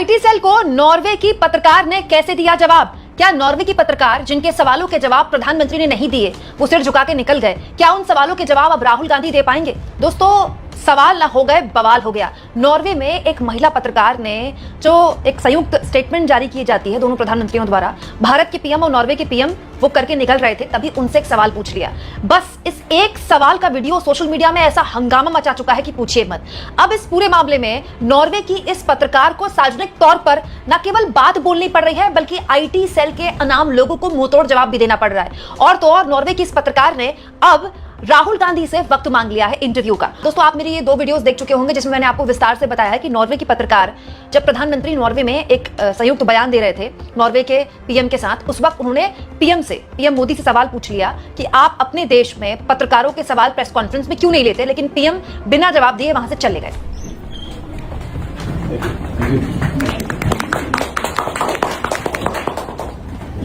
IT cell को Norway की पत्रकार ने कैसे दिया जवाब? क्या नॉर्वे की पत्रकार जिनके सवालों के जवाब प्रधानमंत्री ने नहीं दिए, वो सिर झुका के निकल गए, क्या उन सवालों के जवाब अब राहुल गांधी दे पाएंगे? दोस्तों, सवाल ना हो गए, बवाल हो गया। नॉर्वे में एक महिला पत्रकार ने जो एक संयुक्त स्टेटमेंट जारी की जाती है दोनों प्रधानमंत्रियों द्वारा, भारत के पीएम और नॉर्वे के पीएम वो करके निकल रहे थे, तभी उनसे एक सवाल पूछ लिया। बस इस एक सवाल का वीडियो सोशल मीडिया में ऐसा हंगामा मचा चुका है कि पूछिए मत। अब इस पूरे मामले में नॉर्वे की इस पत्रकार को सार्वजनिक तौर पर न केवल बात बोलनी पड़ रही है, बल्कि आईटी सेल के अनाम लोगों को मुंहतोड़ जवाब भी देना पड़ रहा है। और तो और नॉर्वे की इस पत्रकार ने अब राहुल गांधी से वक्त मांग लिया है इंटरव्यू का। दोस्तों, आप मेरी ये 2 वीडियोस देख चुके होंगे जिसमें मैंने आपको विस्तार से बताया है कि नॉर्वे की पत्रकार जब प्रधानमंत्री नॉर्वे में एक संयुक्त बयान दे रहे थे नॉर्वे के पीएम के साथ, उस वक्त उन्होंने पीएम मोदी से सवाल पूछ लिया कि आप अपने देश में पत्रकारों के सवाल प्रेस कॉन्फ्रेंस में क्यों नहीं लेते, लेकिन पीएम बिना जवाब दिए वहां से चले गए।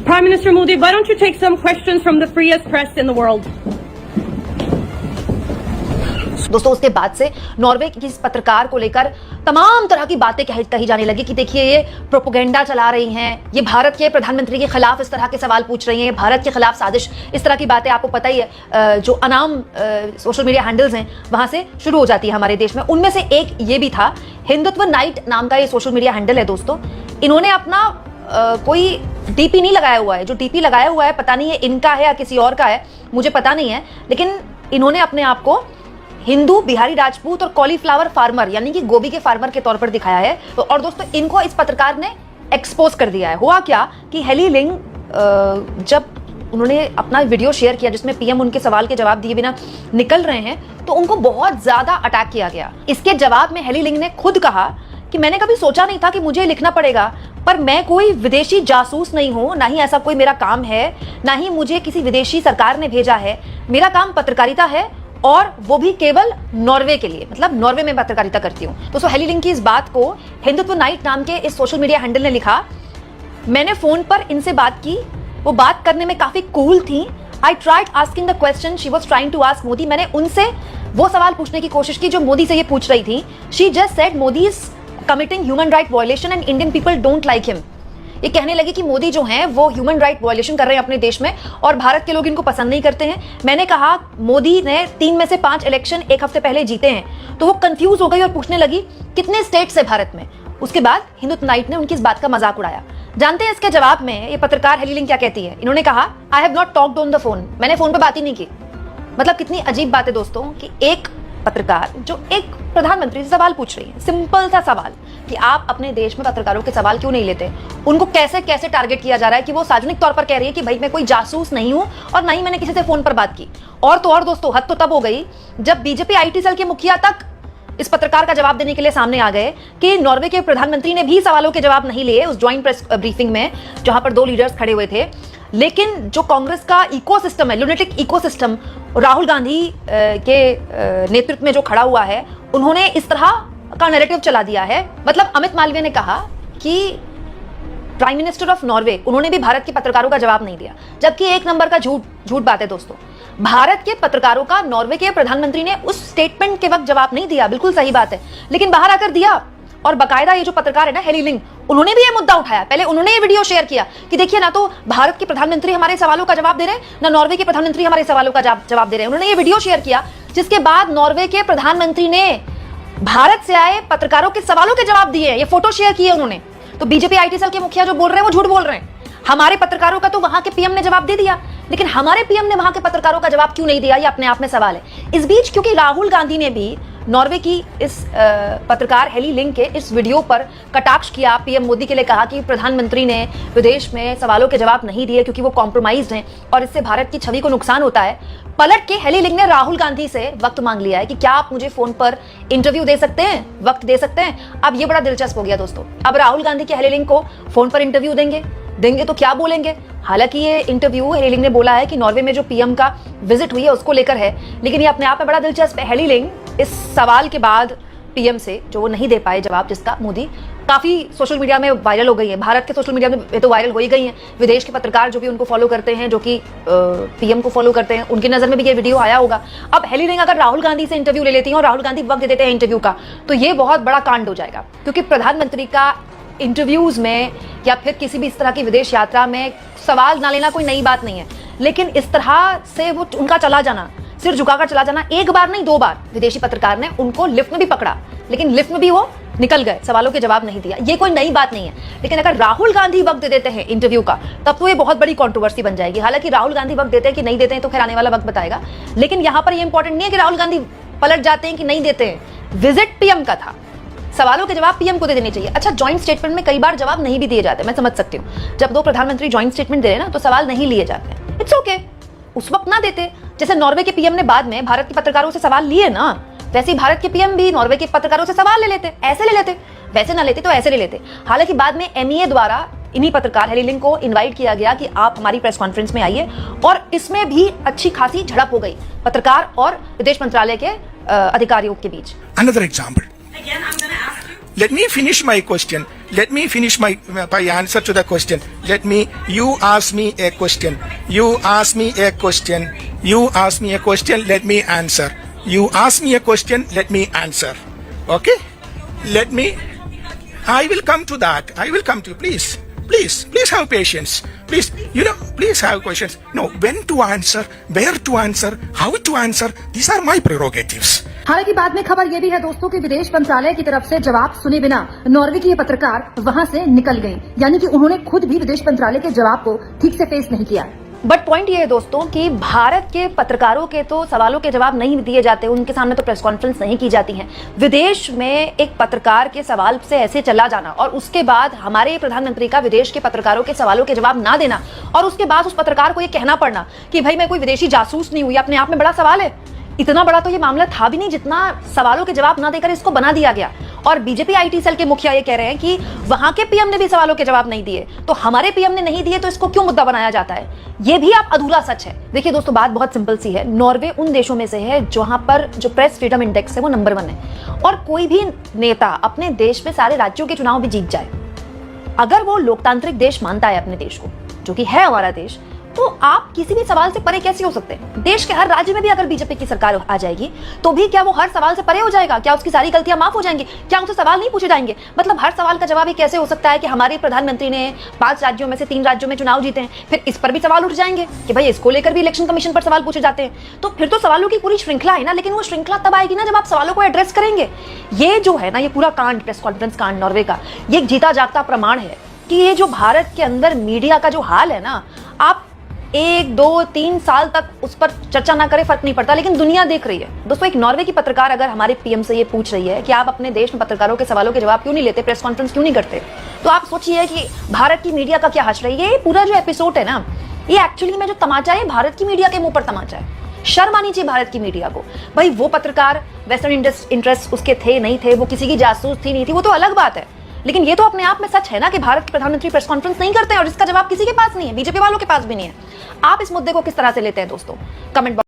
Prime Minister Modi, why don't you take some questions from the freest press in the world? दोस्तों, उसके बाद से नॉर्वे की इस पत्रकार को लेकर तमाम तरह की बातें कही जाने लगी कि देखिए ये प्रोपेगेंडा चला रही हैं, ये भारत के प्रधानमंत्री के खिलाफ इस तरह के सवाल पूछ रही हैं, भारत के खिलाफ साजिश, इस तरह की बातें आपको पता ही है। जो अनाम सोशल मीडिया हैंडल्स हैं वहां से शुरू हो जाती है हमारे देश में। उनमें से एक ये भी था, हिंदुत्व नाइट नाम का ये सोशल मीडिया हैंडल है। दोस्तों, इन्होंने अपना कोई डीपी नहीं लगाया हुआ है, जो डीपी लगाया हुआ है पता नहीं है इनका है या किसी और का है, मुझे पता नहीं है, लेकिन इन्होंने अपने आप को हिंदू, बिहारी राजपूत और कॉलीफ्लावर फार्मर यानी कि गोभी के फार्मर के तौर पर दिखाया है। और दोस्तों, इनको इस पत्रकार ने एक्सपोज कर दिया है। हुआ क्या कि हेली लिंग जब उन्होंने अपना वीडियो शेयर किया जिसमें पीएम उनके सवाल के जवाब दिए बिना निकल रहे हैं, तो उनको बहुत ज्यादा अटैक किया गया। इसके जवाब में हेली लिंग ने खुद कहा कि मैंने कभी सोचा नहीं था कि मुझे लिखना पड़ेगा, पर मैं कोई विदेशी जासूस नहीं हूं, ना ही ऐसा कोई मेरा काम है, ना ही मुझे किसी विदेशी सरकार ने भेजा है। मेरा काम पत्रकारिता है और वो भी केवल नॉर्वे के लिए, मतलब नॉर्वे में पत्रकारिता करती हूँ। तो हेली लिंग की इस बात को हिंदुत्व नाइट नाम के इस सोशल मीडिया हैंडल ने लिखा, मैंने फोन पर इनसे बात की, वो बात करने में काफी कूल थी। I tried asking the question she was trying to ask Modi. मैंने उनसे वो सवाल पूछने की कोशिश की जो मोदी से ये पूछ रही थी। She just said Modi is committing human right violation and Indian people don't like him. ये कहने लगी कि मोदी जो हैं वो ह्यूमन राइट वायलेशन कर रहे हैं अपने देश में और भारत के लोग इनको पसंद नहीं करते हैं। मैंने कहा मोदी ने 3 में से 5 इलेक्शन 1 हफ्ते पहले जीते हैं। तो वो कंफ्यूज हो गई और पूछने लगी कितने स्टेट्स है भारत में। उसके बाद हिंदुत्व नाइट ने उनकी इस बात का मजाक उड़ाया। जानते हैं इसके जवाब में ये पत्रकार हेली लिंग क्या कहती है? इन्होंने कहा, I have not talked on the phone, मैंने फोन पर बात ही नहीं की। मतलब कितनी अजीब बात है दोस्तों कि एक पत्रकार जो एक प्रधानमंत्री से सवाल पूछ रही है, सिंपल सा सवाल कि आप अपने देश में पत्रकारों के सवाल क्यों नहीं लेते, उनको कैसे कैसे टारगेट किया जा रहा है कि वो सार्वजनिक तौर पर कह रही है कि भाई मैं कोई जासूस नहीं हूं और ना ही मैंने किसी से फोन पर बात की। और तो और दोस्तों, हद तो तब हो गई जब बीजेपी आईटी सेल के मुखिया तक इस पत्रकार का जवाब देने के लिए सामने आ गए कि नॉर्वे के प्रधानमंत्री ने भी सवालों के जवाब नहीं लिए उस ज्वाइंट प्रेस ब्रीफिंग में जहां पर 2 लीडर्स खड़े हुए थे। लेकिन जो कांग्रेस का इकोसिस्टम है, लुनेटिक इकोसिस्टम, राहुल गांधी के नेतृत्व में जो खड़ा हुआ है, उन्होंने इस तरह का नैरेटिव चला दिया है। मतलब अमित मालवीय ने कहा कि प्राइम मिनिस्टर ऑफ नॉर्वे, उन्होंने भी भारत के पत्रकारों का जवाब नहीं दिया, जबकि एक नंबर का झूठ बात है दोस्तों। भारत के पत्रकारों का नॉर्वे के प्रधानमंत्री ने उस स्टेटमेंट के वक्त जवाब नहीं दिया, बिल्कुल सही बात है, लेकिन बाहर आकर दिया। और बकायदा ये जो पत्रकार है ना हेली लिंग, उन्होंने भी ये मुद्दा उठाया। पहले उन्होंने ये वीडियो शेयर किया कि देखिए ना तो भारत के प्रधानमंत्री हमारे सवालों का जवाब दे रहे हैं, ना नॉर्वे के प्रधानमंत्री हमारे सवालों का जवाब दे रहे हैं। उन्होंने ये वीडियो शेयर किया, जिसके बाद नॉर्वे के प्रधानमंत्री ने भारत से आए पत्रकारों के सवालों के जवाब दिए। ये फोटो शेयर किए उन्होंने। तो बीजेपी आईटी सेल के मुखिया जो बोल रहे हैं वो झूठ बोल रहे हैं। हमारे पत्रकारों का तो वहां के पीएम ने जवाब दे दिया, लेकिन हमारे पीएम ने वहां के पत्रकारों का जवाब क्यों नहीं दिया, ये अपने आप में सवाल है। इस बीच क्योंकि राहुल गांधी ने भी नॉर्वे की इस पत्रकार हेली लिंग के इस वीडियो पर कटाक्ष किया, पीएम मोदी के लिए कहा कि प्रधानमंत्री ने विदेश में सवालों के जवाब नहीं दिए क्योंकि वो कॉम्प्रोमाइज्ड हैं और इससे भारत की छवि को नुकसान होता है। पलट के हेली लिंग ने राहुल गांधी से वक्त मांग लिया है कि क्या आप मुझे फोन पर इंटरव्यू दे सकते हैं, वक्त दे सकते हैं। अब ये बड़ा दिलचस्प हो गया दोस्तों। अब राहुल गांधी के हेली लिंग को फोन पर इंटरव्यू देंगे तो क्या बोलेंगे? हालांकि ये इंटरव्यू हेली लिंग ने बोला है कि नॉर्वे में जो पीएम का विजिट हुई है उसको लेकर है, लेकिन ये अपने आप में बड़ा दिलचस्प है। हेली लिंग इस सवाल के बाद पीएम से जो वो नहीं दे पाए जवाब, जिसका मोदी काफी सोशल मीडिया में वायरल हो गई है, भारत के सोशल मीडिया में तो वायरल हो ही गई हैं, विदेश के पत्रकार जो भी उनको फॉलो करते हैं, जो कि पीएम को फॉलो करते हैं, उनकी नजर में भी ये वीडियो आया होगा। अब हेली लिंग अगर राहुल गांधी से इंटरव्यू ले लेती हैं और राहुल गांधी वक्त दे देते हैं इंटरव्यू का, तो ये बहुत बड़ा कांड हो जाएगा, क्योंकि प्रधानमंत्री का इंटरव्यूज में या फिर किसी भी इस तरह की विदेश यात्रा में सवाल ना लेना कोई नई बात नहीं है, लेकिन इस तरह से वो उनका चला जाना, सिर झुकाकर चला जाना, एक बार नहीं 2 बार विदेशी पत्रकार ने उनको लिफ्ट में भी पकड़ा, लेकिन लिफ्ट में भी वो निकल गए, सवालों के जवाब नहीं दिया। ये कोई नई बात नहीं है। लेकिन अगर राहुल गांधी वक्त दे देते हैं इंटरव्यू का, तब तो ये बहुत बड़ी कंट्रोवर्सी बन जाएगी। हालांकि राहुल गांधी वक्त देते हैं कि नहीं देते हैं तो खैर आने वाला वक्त बताएगा, लेकिन यहां पर ये इंपॉर्टेंट नहीं है कि राहुल गांधी पलट जाते हैं कि नहीं देते हैं। विजिट पीएम का था, सवालों के जवाब पीएम को दे देने चाहिए। अच्छा, ज्वाइंट स्टेटमेंट में कई बार जवाब नहीं भी दिए जाते, मैं समझ सकती हूँ। जब 2 प्रधानमंत्री ज्वाइंट स्टेटमेंट दे रहे हैं ना, तो सवाल नहीं लिए जाते हैं, इट्स ओके, उस वक्त ना देते। जैसे नॉर्वे के पीएम ने बाद में भारत के पत्रकारों से सवाल लिए ना, वैसे ही भारत के पीएम भी नॉर्वे के पत्रकारों से सवाल ले लेते, ऐसे ले लेते, वैसे ना लेते तो ऐसे ले लेते। हालांकि बाद में एमईए द्वारा इन्हीं पत्रकार हेली लिंग को इनवाइट किया गया कि आप हमारी प्रेस कॉन्फ्रेंस में आइए, और इसमें भी अच्छी खासी झड़प हो गई पत्रकार और विदेश मंत्रालय के अधिकारियों के बीच। Another example. Let me finish my question. Let me finish my answer to the question. You ask me a question. You ask me a question. You ask me a question. Let me answer. You ask me a question. Let me answer. Okay? I will come to that. I will come to you. Please have patience. Please have questions. No, when to answer, where to answer, how to answer. These are my prerogatives. हालांकि बाद में खबर यह भी है दोस्तों कि विदेश मंत्रालय की तरफ से जवाब सुने बिना नॉर्वे की ये पत्रकार वहां से निकल गई, यानी कि उन्होंने खुद भी विदेश मंत्रालय के जवाब को ठीक से फेस नहीं किया। बट पॉइंट ये है दोस्तों कि भारत के पत्रकारों के तो सवालों के जवाब नहीं दिए जाते, उनके सामने तो प्रेस कॉन्फ्रेंस नहीं की जाती है। विदेश में एक पत्रकार के सवाल से ऐसे चला जाना और उसके बाद हमारे प्रधानमंत्री का विदेश के पत्रकारों के सवालों के जवाब ना देना, और उसके बाद उस पत्रकार को ये कहना पड़ना कि भाई मैं कोई विदेशी जासूस नहीं हुई, अपने आप में बड़ा सवाल है। इतना बड़ा तो ये मामला था भी नहीं जितना सवालों के जवाब ना देकर इसको बना दिया गया। और बीजेपी आईटी सेल के मुखिया ये कह रहे हैं कि वहां के पीएम ने भी सवालों के जवाब नहीं दिए, तो हमारे पीएम ने नहीं दिए तो इसको क्यों मुद्दा बनाया जाता है। ये भी आप अधूरा सच है। देखिए दोस्तों, बात बहुत सिंपल सी है। नॉर्वे उन देशों में से है जहां पर जो प्रेस फ्रीडम इंडेक्स है वो नंबर 1 है, और कोई भी नेता अपने देश में सारे राज्यों के चुनाव भी जीत जाए, अगर वो लोकतांत्रिक देश मानता है अपने देश को, जो कि है हमारा देश, तो आप किसी भी सवाल से परे कैसे हो सकते हैं। देश के हर राज्य में भी अगर बीजेपी की सरकार आ जाएगी तो भी क्या वो हर सवाल से परे हो जाएगा? क्या उसकी सारी गलतियां माफ हो जाएंगी? क्या उनसे सवाल नहीं पूछे जाएंगे? मतलब हर सवाल का जवाब ही कैसे हो सकता है कि हमारे प्रधानमंत्री ने 5 राज्यों में से 3 राज्यों में चुनाव जीते हैं, फिर इस पर भी सवाल उठ जाएंगे कि भाई इसको लेकर भी इलेक्शन कमीशन पर सवाल पूछे जाते हैं। तो फिर तो सवालों की पूरी श्रृंखला है ना, लेकिन वो श्रृंखला तब आएगी ना जब आप सवालों को एड्रेस करेंगे। ये जो है ना, ये पूरा कांड, प्रेस कॉन्फ्रेंस कांड नॉर्वे का, ये एक जीता जागता प्रमाण है कि ये जो भारत के अंदर मीडिया का जो हाल है ना, आप 1, 2, 3 साल तक उस पर चर्चा ना करें, फर्क नहीं पड़ता, लेकिन दुनिया देख रही है। दोस्तों, एक नॉर्वे की पत्रकार अगर हमारे पीएम से ये पूछ रही है कि आप अपने देश में पत्रकारों के सवालों के जवाब क्यों नहीं लेते, प्रेस कॉन्फ्रेंस क्यों नहीं करते, तो आप सोचिए कि भारत की मीडिया का क्या हश्र है। ये पूरा जो एपिसोड है ना, ये एक्चुअली में जो तमाचा है, भारत की मीडिया के मुंह पर तमाचा है। शर्म आनी चाहिए भारत की मीडिया को। भाई वो पत्रकार वेस्टर्न इंटरेस्ट उसके थे नहीं थे, वो किसी की जासूस थी नहीं थी, वो तो अलग बात है, लेकिन ये तो अपने आप में सच है ना कि भारत के प्रधानमंत्री प्रेस कॉन्फ्रेंस नहीं करते हैं और इसका जवाब किसी के पास नहीं है, बीजेपी वालों के पास भी नहीं है। आप इस मुद्दे को किस तरह से लेते हैं दोस्तों, कमेंट